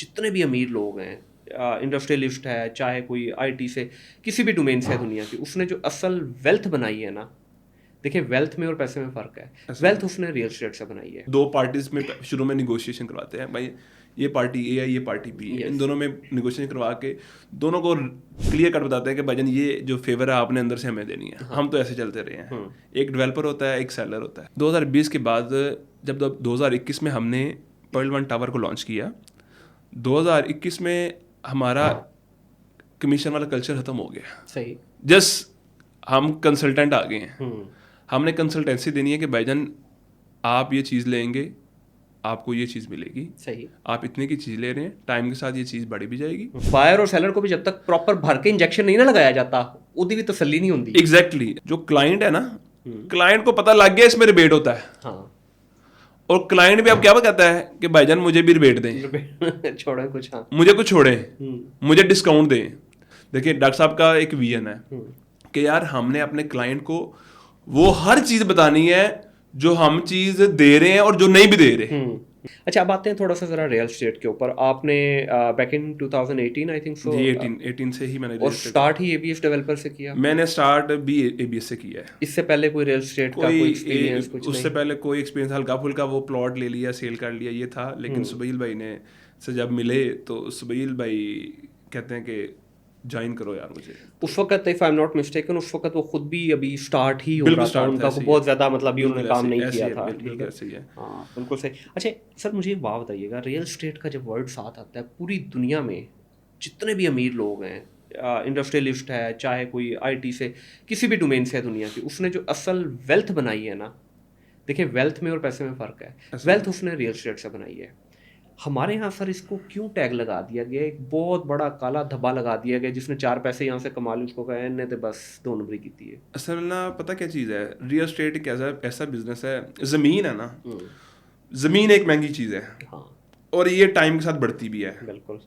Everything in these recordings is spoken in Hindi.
जितने भी अमीर लोग हैं, इंडस्ट्रियलिस्ट है, चाहे कोई आईटी से किसी भी डोमेन से है दुनिया की, उसने जो असल वेल्थ बनाई है ना, देखिए वेल्थ में और पैसे में फ़र्क है। वेल्थ उसने रियल एस्टेट से बनाई है। दो पार्टीज में शुरू में निगोशिएशन करवाते हैं, भाई ये पार्टी ए है, ये पार्टी बी है, इन दोनों में निगोशिएशन करवा के दोनों को क्लियर कर बताते हैं कि भाईजान ये जो फेवर है आपने अंदर से हमें देनी है। हम तो ऐसे चलते रहे हैं। एक डेवलपर होता है, एक सेलर होता है। 2020 के बाद जब 2021 में हमने पर्ल वन टावर को लॉन्च किया, 2021 में हमारा कमीशन वाला कल्चर खत्म हो गया। सही। जस्ट हम कंसल्टेंट आ गए हैं। हमने कंसल्टेंसी देनी है कि भाईजान आप ये चीज़ लेंगे, आपको ये चीज़ मिलेगी। सही। आप इतने की चीज़ ले रहे हैं, टाइम के साथ ये चीज़ बढ़ी भी जाएगी। बायर और सेलर को भी जब तक प्रॉपर भर के इंजेक्शन नहीं ना लगाया जाता, उसकी भी तसल्ली नहीं होती। एग्जैक्टली। जो क्लाइंट है ना, क्लाइंट को पता लग गया इसमें रिबेट होता है। हाँ। और क्लाइंट भी अब क्या कहता है कि भाईजान मुझे भी रिबेट दें, छोड़े कुछ। हाँ, मुझे कुछ छोड़ें, मुझे डिस्काउंट दें। देखिए डॉक्टर साहब का एक विजन है कि यार हमने अपने क्लाइंट को वो हर चीज़ बतानी है जो हम चीज़ दे रहे हैं और जो नहीं भी दे रहे। अच्छा, अब आते हैं थोड़ा सा ज़रा रियल एस्टेट के ऊपर। आपने back in 2018 I think so, 18 से ही मैंने और स्टार्ट ही एबीएस डेवलपर से किया। मैंने स्टार्ट भी एबीएस से किया है। इससे पहले कोई रियल एस्टेट का कोई एक्सपीरियंस कुछ उससे पहले कोई एक्सपीरियंस, हल्का फुल्का वो प्लॉट ले लिया, सेल कर लिया, ये था। लेकिन सुबैल भाई ने से जब मिले तो सुबैल भाई कहते हैं कि ज्वाइन करो यार मुझे। उस वक्त if I am not mistaken, उस वक्त वो खुद भी अभी स्टार्ट ही हो रहा था उनका, बहुत ज़्यादा मतलब भी उन्होंने काम नहीं किया था। बिल्कुल ऐसे ही है। हाँ, बिल्कुल सही। अच्छा सर, मुझे एक बात बताइएगा, रियल एस्टेट का जब वर्ड साथ आता है, पूरी दुनिया में जितने भी अमीर लोग हैं, इंडस्ट्रियलिस्ट है, चाहे कोई आईटी से किसी भी डोमेन से है दुनिया की, उसने जो असल वेल्थ बनाई है ना, देखिए वेल्थ में और पैसे में फ़र्क है। वेल्थ उसने रियल एस्टेट से बनाई है। हमारे यहाँ सर इसको क्यों टैग लगा दिया गया, एक बहुत बड़ा काला धब्बा लगा दिया गया, जिसने 4 पैसे यहाँ से कमा ली उसको कहा ने तो बस 2 नंबरी की थी है। असल ना पता क्या चीज़ है, रियल एस्टेट एक ऐसा बिजनेस है, ज़मीन है ना, ज़मीन एक महंगी चीज़ है। हाँ। और ये टाइम के साथ बढ़ती भी है। बिल्कुल।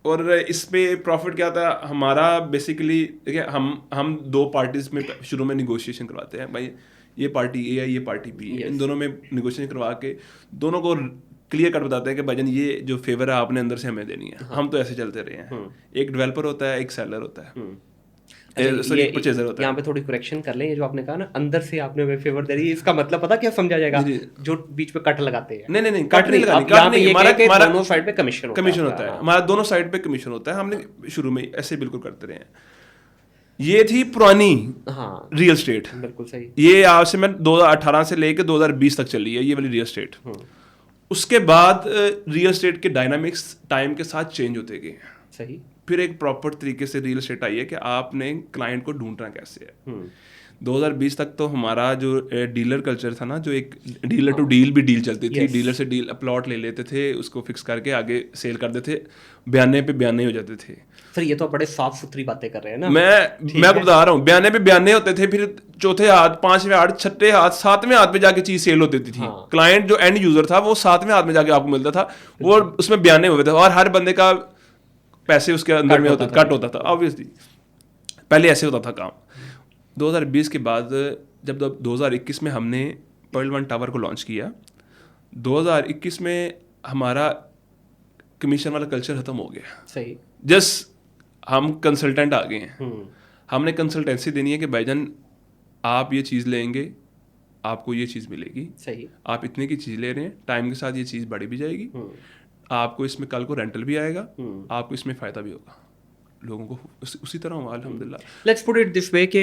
और इस पे प्रॉफिट क्या था हमारा, बेसिकली देखिए हम दो पार्टीज में शुरू में निगोशिएशन करवाते हैं, भाई ये पार्टी ए है, ये पार्टी बी है, इन दोनों में निगोशिएशन करवा के दोनों को क्लियर कर बताते हैं कि भाईजान ये जो फेवर है आपने अंदर से हमें देनी है। हम तो ऐसे चलते रहे हैं। एक डेवलपर होता है, एक सेलर होता है, परचेजर होता है। यहाँ पे थोड़ी करेक्शन कर लें, ये जो आपने कहा ना अंदर से आपने हमें फेवर दे रही है, इसका मतलब पता क्या समझा जाएगा, जो बीच में कट लगाते हैं। नहीं कट नहीं लगानी, हमारा दोनों साइड पे कमीशन होता है। हमारा दोनों साइड पे कमीशन होता है। हमने शुरू में ऐसे बिल्कुल करते रहे हैं। ये थी पुरानी रियल एस्टेट। बिल्कुल सही। ये आज से मैं 2018 से लेके 2020 तक चली है ये वाली रियल एस्टेट। उसके बाद रियल एस्टेट के डायनामिक्स टाइम के साथ चेंज होते गए। सही। फिर एक प्रॉपर तरीके से रियल एस्टेट आई है कि आपने क्लाइंट को ढूंढना कैसे है। 2020 तक तो हमारा जो डीलर कल्चर था ना, जो एक डीलर टू डील भी डील चलती थी। डीलर से डील प्लॉट ले लेते थे, उसको फिक्स करके आगे सेल कर देते थे, बयाने पे बयाने हो जाते थे। सर ये तो बड़े साफ सुथरी बातें कर रहे हैं ना। मैं आपको बता रहा हूँ, बयाने पे बयाने होते थे, फिर चौथे हाथ, पांचवें हाथ, छठे हाथ, सातवें हाथ पे जाके चीज सेल होती थी। क्लाइंट जो एंड यूजर था वो सातवें हाथ में जाके आपको मिलता था, वो उसमें बयाने हुए थे और हर बंदे का पैसे उसके अंदर में होता कट होता था। ऑब्वियसली पहले ऐसे होता था काम। 2020 के बाद जब 2021 में हमने पर्ल वन टावर को लॉन्च किया, 2021 में हमारा कमीशन वाला कल्चर खत्म हो गया। सही। जस्ट हम कंसल्टेंट आ गए हैं। हमने कंसल्टेंसी देनी है कि भाईजान आप ये चीज़ लेंगे, आपको ये चीज़ मिलेगी। सही। आप इतने की चीज़ ले रहे हैं, टाइम के साथ ये चीज़ बढ़ी भी जाएगी। आपको इसमें कल को रेंटल भी आएगा, आपको इसमें फ़ायदा भी होगा। लोगों को उसी तरह हुआ अल्हम्दुलिल्लाह। Let's put it this way कि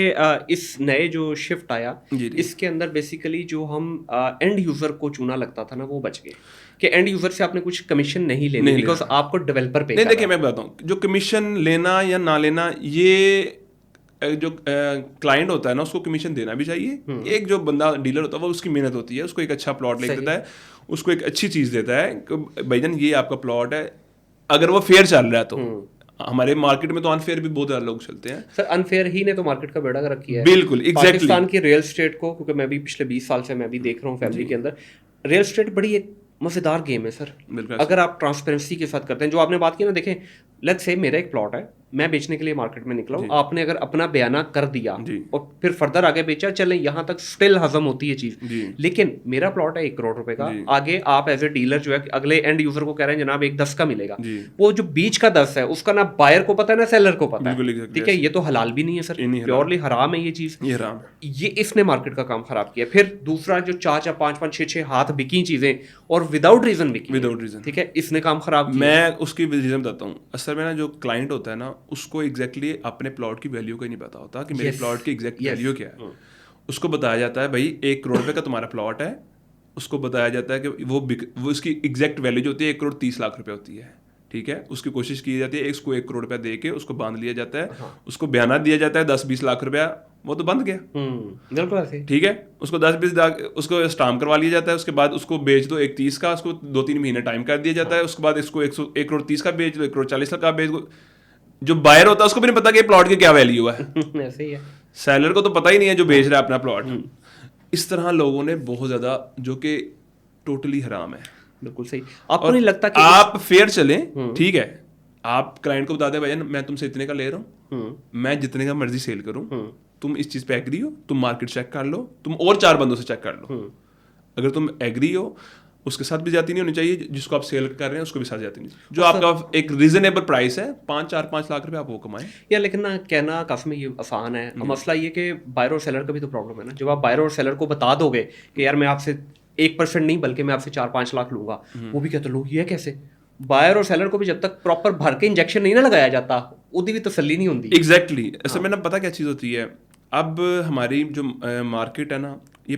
इस नए जो शिफ्ट आया, इसके अंदर बेसिकली जो हम एंड यूज़र को चुना लगता था ना, वो बच गए कि एंड यूज़र से आपने कुछ कमीशन नहीं लेनी, बिकॉज आपको डेवलपर पे। नहीं देखिए मैं बताता हूँ, जो कमीशन लेना या ना लेना, ये जो क्लाइंट होता है ना उसको कमीशन देना भी चाहिए। एक जो बंदा डीलर होता है वो उसकी मेहनत होती है, उसको एक अच्छा प्लॉट लिख देता है, उसको एक अच्छी चीज़ देता है, भाईजान ये आपका प्लॉट है। अगर वो फेयर चल रहा है तो हमारे मार्केट में तो अनफेयर भी बहुत ज़्यादा लोग चलते हैं। सर अनफेयर ही ने तो मार्केट का बेड़ा रखी है। बिल्कुल एग्जैक्टली। पाकिस्तान की रियल एस्टेट को, क्योंकि मैं भी पिछले 20 साल से मैं भी देख रहा हूँ फैमिली के अंदर, रियल एस्टेट बड़ी एक मज़ेदार गेम है सर। अगर आप ट्रांसपेरेंसी के साथ करते हैं, जो आपने बात की ना, देखें लेट्स से मेरा एक प्लॉट है, मैं बेचने के लिए मार्केट में निकला हूँ, जी। आपने अगर अपना बयाना कर दिया जी। और फिर फर्दर आगे बेचा, चले यहाँ तक स्टिल हजम होती है जी। चीज़। लेकिन मेरा प्लॉट है 1 करोड़ रुपए का, जी। आगे आप एज ए डीलर जो है अगले एंड यूजर को कह रहे हैं जनाब 1.10 का मिलेगा, जी। वो जो बीच का 10 है उसका ना बायर को पता है ना सेलर को पता बिल्कुल है, exactly ठीक है। ऐसे। ये तो हलाल भी नहीं है सर, ये नहीं हलाल। प्योरली हराम है ये चीज़, ये हराम है। ये इसने मार्केट का काम खराब किया। फिर दूसरा जो 4-4 5-5 6-6 हाथ बिकी चीजें और विदाउट रीजन बिकी, विदाउट रीजन, ठीक है, इसने काम खराब किया। मैं उसकी रीजन बताता हूँ। असल में ना जो क्लाइंट होता है ना, उसको एग्जैक्टली अपने प्लॉट की वैल्यू का ही नहीं पता होता कि मेरे प्लॉट की एग्जैक्ट वैल्यू क्या है। उसको बताया जाता है भाई 1 करोड़ रुपए का तुम्हारा प्लॉट है, उसको बताया जाता है कि वो उसकी एग्जैक्ट वैल्यू जो होती है 1 करोड़ 30 लाख रुपए होती है, ठीक है। उसकी कोशिश की जाती है उसको 1 करोड़ रुपया दे के उसको बांध लिया जाता है। उसको बयाना दिया जाता है 10-20 लाख रुपया, वो तो बंद गया, बिल्कुल ऐसे, ठीक है। उसको 10-20 लाख उसको स्टाम्प करवा लिया जाता है, उसके बाद उसको बेच दो 1.30 का, उसको 2-3 महीने टाइम कर दिया जाता है। उसके बाद इसको 1 करोड़ 30 का बेच दो, 1 करोड़ 40 लाख का बेच दो। जो बायर होता है उसको भी नहीं पता कि प्लॉट की क्या वैल्यू है। ऐसे ही है। सेलर को तो पता ही नहीं है जो बेच रहा है अपना प्लॉट। इस तरह लोगों ने बहुत ज्यादा, जो कि टोटली हराम है। बिल्कुल सही। आपको नहीं लगता कि आप फेयर चलें, ठीक है, आप क्लाइंट को बता दे भाई मैं तुमसे इतने का ले रहा हूँ, मैं जितने का मर्जी सेल करूँ, तुम इस चीज पे एग्री हो, तुम मार्केट चेक कर लो, तुम और 4 बंदों से चेक कर लो। अगर तुम एग्री हो, उसके साथ भी जाती नहीं होनी चाहिए, जिसको आप सेल कर रहे हैं उसको भी साथ जाती नहीं। जो आपका एक रीजनेबल प्राइस है 5 लाख रुपए आप वो कमाएं। या लेकिन ना कहना काफी में ये आसान है, मसला ये कि बायर और सेलर का भी तो प्रॉब्लम है ना। जब आप बायर और सेलर को बता दोगे कि यार मैं आपसे 1% नहीं बल्कि मैं आपसे 4-5 लाख लूंगा, वो भी कहते लोग ये कैसे। बायर और सेलर को भी जब तक प्रॉपर भर के इंजेक्शन नहीं ना लगाया जाता, उसकी भी तसल्ली नहीं होती। एग्जैक्टली ऐसे में ना पता क्या चीज़ होती है, अब हमारी जो मार्केट है ना, ये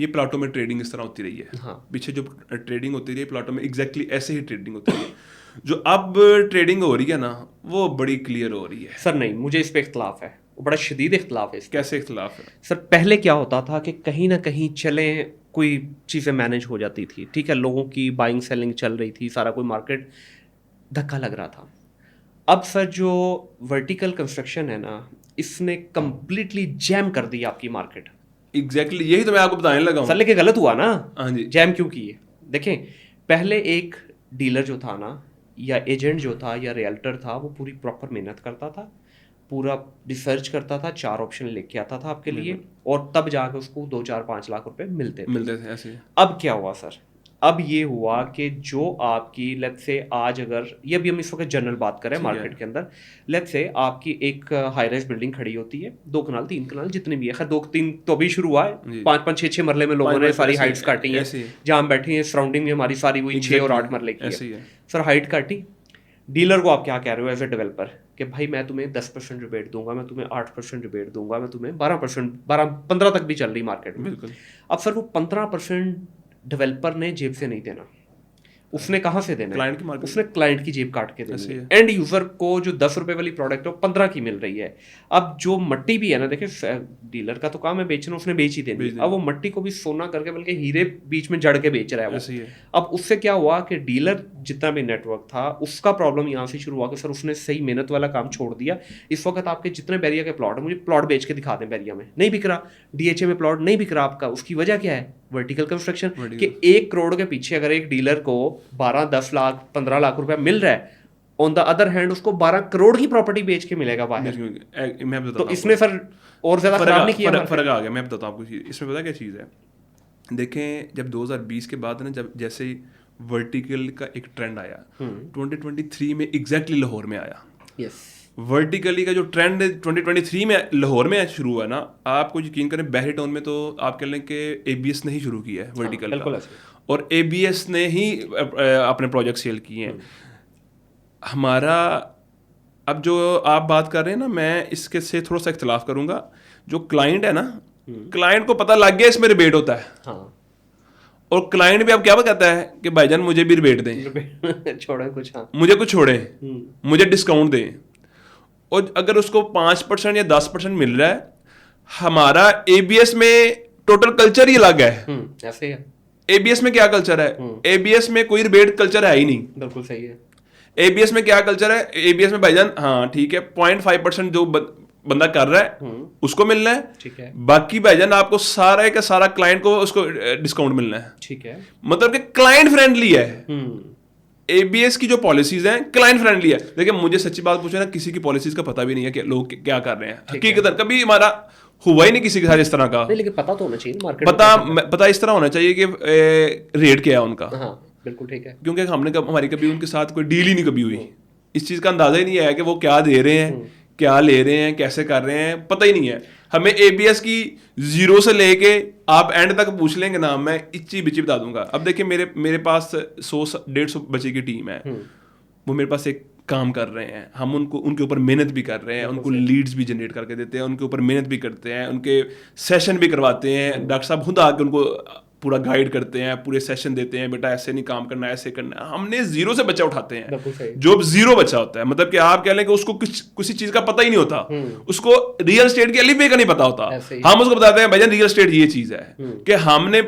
प्लॉटों में ट्रेडिंग इस तरह होती रही है। हाँ। पीछे जो ट्रेडिंग होती रही है प्लॉटों में, एग्जैक्टली ऐसे ही ट्रेडिंग होती रही है। जो अब ट्रेडिंग हो रही है ना, वो बड़ी क्लियर हो रही है। सर नहीं, मुझे इस पे इख्तलाफ है, वो बड़ा शदीद इख्तलाफ है। कैसे इख्तलाफ है? सर पहले क्या होता था कि कहीं ना कहीं चले कोई चीज़ें मैनेज हो जाती थी, ठीक है, लोगों की बाइंग सेलिंग चल रही थी, सारा कोई मार्केट धक्का लग रहा था। अब सर जो वर्टिकल कंस्ट्रक्शन है ना, इसने कंप्लीटली जैम कर दी आपकी मार्केट। एग्जैक्टली यही तो मैं आपको बताने लगा हूँ। सर लेकिन गलत हुआ ना, हाँ जी। जैम क्यों किए? देखें, पहले एक डीलर जो था ना, या एजेंट जो था, या रियल्टर था, वो पूरी प्रॉपर मेहनत करता था, पूरा रिसर्च करता था, 4 ऑप्शन लेके आता था आपके लिए, और तब जाकर उसको 2-4-5 लाख रुपए मिलते थे ऐसे। अब क्या हुआ सर? अब ये हुआ कि जो आपकी लेट्स से आज अगर ये भी हम इस वक्त जनरल बात करें मार्केट के अंदर, लेट्स से आपकी एक हाई राइज बिल्डिंग खड़ी होती है, 2 कनाल 3 कनाल जितने भी है, खैर 2-3 तो अभी शुरू हुआ है, 5-5 6-6 मरले में लोगों ने सारी हाइट्स काटी हैं, जहाँ हम बैठे हैं सराउंडिंग में हमारी सारी वही 6 और 8 मरले की है। सर हाइट काटी, डीलर को आप क्या कह रहे हो एज ए डेवलपर कि भाई मैं तुम्हें 10% रिबेट दूंगा, मैं तुम्हें 8% रिबेट दूंगा, मैं तुम्हें 12%, 15 तक भी चल रही मार्केट में। बिल्कुल। अब सर वो 15% डेवलपर ने जेब से नहीं देना, उसने कहाँ से देना? क्लाइंट की मार्केट, उसने क्लाइंट की जेब काट के देनी है। एंड यूजर को जो 10 रुपए वाली प्रोडक्ट है वो 15 की मिल रही है। अब जो मट्टी भी है ना, देखिए डीलर का तो काम है बेचना, उसने बेच ही देनी। अब वो मट्टी को भी सोना करके बल्कि हीरे बीच में जड़ के बेच रहा है वो। अब उससे क्या हुआ कि डीलर जितना भी नेटवर्क था उसका प्रॉब्लम यहाँ से शुरू हुआ कि सर उसने सही मेहनत वाला काम छोड़ दिया। इस वक्त आपके जितने बैरिया के प्लॉट है, मुझे प्लॉट बेच के दिखा दें, बैरिया में नहीं बिक रहा, डीएचए में प्लॉट नहीं बिक रहा आपका। उसकी वजह क्या है? Vertical construction. कि 1 करोड़ के पीछे अगर एक डीलर को 12-10 लाख 15 लाख रुपया मिल रहा है, ऑन द अदर हैंड उसको 12 करोड़ की प्रॉपर्टी बेच के मिलेगा बाहर। मैं बताता तो इसने सर और ज्यादा खराब नहीं किया। फर्क आ गया। मैं बताता हूँ आपको इसमें, पता क्या चीज़ है, देखें जब 2020 के बाद ना, जब जैसे वर्टिकल का एक ट्रेंड आया 2023 में एग्जैक्टली लाहौर में आया। यस, वर्टिकली का जो ट्रेंड 2023 में लाहौर में शुरू हुआ ना, आपको यकीन करें बहरी टाउन में तो आप कह लें कि एबीएस ने ही शुरू किया है वर्टिकल का, और एबीएस ने ही अपने प्रोजेक्ट सेल किए हैं। हमारा अब जो आप बात कर रहे हैं ना, मैं इसके से थोड़ा सा इख्तलाफ करूंगा। जो क्लाइंट है ना, क्लाइंट को पता लग गया इसमें रिबेट होता है। हाँ। और क्लाइंट भी अब क्या कहता है कि भाईजान मुझे भी रिबेट दें, छोड़े कुछ, हाँ, मुझे कुछ छोड़े, मुझे डिस्काउंट दें। और अगर उसको 5% या 10% मिल रहा है, हमारा एबीएस में टोटल कल्चर ही अलग है। ऐसे है। एबीएस में क्या कल्चर है? एबीएस में कोई रिबेट कल्चर है ही नहीं। बिल्कुल सही है। एबीएस में क्या कल्चर है? एबीएस में भाईजान हाँ ठीक है 0.5% जो बंदा कर रहा है उसको मिलना है, ठीक है। बाकी भाईजान आपको सारा का सारा क्लाइंट को उसको डिस्काउंट मिलना है। ठीक है। मतलब कि क्लाइंट फ्रेंडली है। ABS की जो पॉलिसीज हैं क्लाइंट फ्रेंडली है। देखिए मुझे सच्ची बात पूछे ना, किसी की पॉलिसीज का पता भी नहीं है कि लोग क्या कर रहे हैं। हकीकतन कभी हमारा हुआ ही नहीं किसी के साथ इस तरह का। नहीं, लेकिन पता तो होना चाहिए मार्केट, पता इस तरह होना चाहिए कि रेट क्या है उनका। हाँ बिल्कुल ठीक है, क्योंकि हमारी कभी उनके साथ कोई डील ही नहीं कभी हुई, इस चीज़ का अंदाजा ही नहीं है कि वो क्या दे रहे हैं, क्या ले रहे हैं, कैसे कर रहे हैं, पता ही नहीं है हमें। ABS की 0 से लेके आप एंड तक पूछ लेंगे ना, मैं इच्ची बिच्ची बता दूंगा। अब देखिए मेरे पास 100-150 बच्चे की टीम है, वो मेरे पास एक काम कर रहे हैं, हम उनके ऊपर मेहनत भी कर रहे हैं, उनको लीड्स भी जनरेट करके देते हैं, उनके ऊपर मेहनत भी करते हैं, उनके सेशन भी करवाते हैं, डॉक्टर साहब खुद आके उनको पूरा गाइड करते हैं, पूरे सेशन देते हैं, बेटा ऐसे नहीं काम करना, ऐसे करना है। हमने 0 से बच्चा उठाते हैं, जो 0 बच्चा होता है, मतलब कि आप कह लें कि उसको किसी चीज का पता ही नहीं होता, उसको रियल एस्टेट के अलीफे का नहीं पता होता, हम उसको बताते हैं भाईजान रियल एस्टेट ये चीज है कि हमने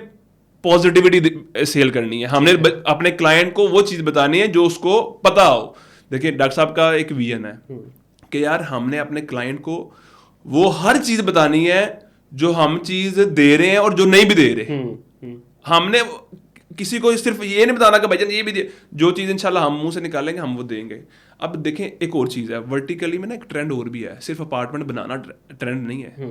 पॉजिटिविटी सेल करनी है, हमने अपने क्लाइंट को वो चीज बतानी है जो उसको पता हो। देखिए डॉक्टर साहब का एक विजन है कि यार हमने अपने क्लाइंट को वो हर चीज बतानी है जो हम चीज दे रहे हैं और जो नहीं भी दे रहे। हमने किसी को सिर्फ ये नहीं बताना कि भाईजान ये भी दे, जो चीज इंशाल्लाह हम मुंह से निकालेंगे हम वो देंगे। अब देखें एक और चीज है, वर्टिकली में ना एक ट्रेंड और भी है, सिर्फ अपार्टमेंट बनाना ट्रेंड नहीं है,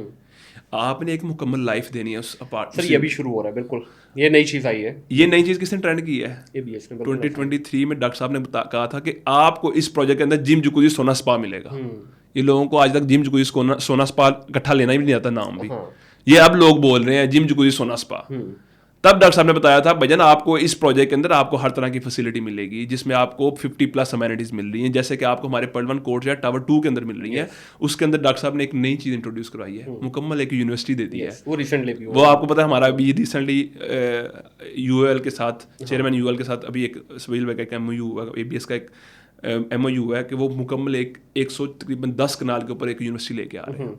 आपने एक मुकम्मल लाइफ देनी है उस अपार्टमेंट। सर ये भी शुरू हो रहा है, बिल्कुल ये नई चीज आई है। ये नई चीज किसने ट्रेंड की है? ABS ने 2023 में डॉक्टर साहब ने कहा था कि आपको इस प्रोजेक्ट के अंदर जिम जकूजी सोना स्पा मिलेगा। ये लोगों को आज तक जिम जकूजी सोना स्पा इकट्ठा लेना ही नहीं आता नाम भी, ये अब लोग बोल रहे हैं जिम जकूजी सोना स्पा। तब डॉक्टर साहब ने बताया था भजन आपको इस प्रोजेक्ट के अंदर आपको हर तरह की फैसिलिटी मिलेगी, जिसमें आपको 50+ अमेनिटीज मिल रही हैं, जैसे कि आपको हमारे पल्वन कोर्ट या टावर 2 के अंदर मिल रही हैं। उसके अंदर डॉक्टर साहब ने एक नई चीज इंट्रोड्यूस करवाई है, मुकम्मल एक यूनिवर्सिटी दे दी है। वो रिसेंटली भी वो आपको पता है, हमारा अभी रिसेंटली UOL के साथ, चेयरमैन UOL के साथ अभी एक सवेल का एक MOU हुआ, ABS का एक MOU है कि वो मुकम्मल 110 कनाल के ऊपर एक यूनिवर्सिटी लेके आ रहे हैं।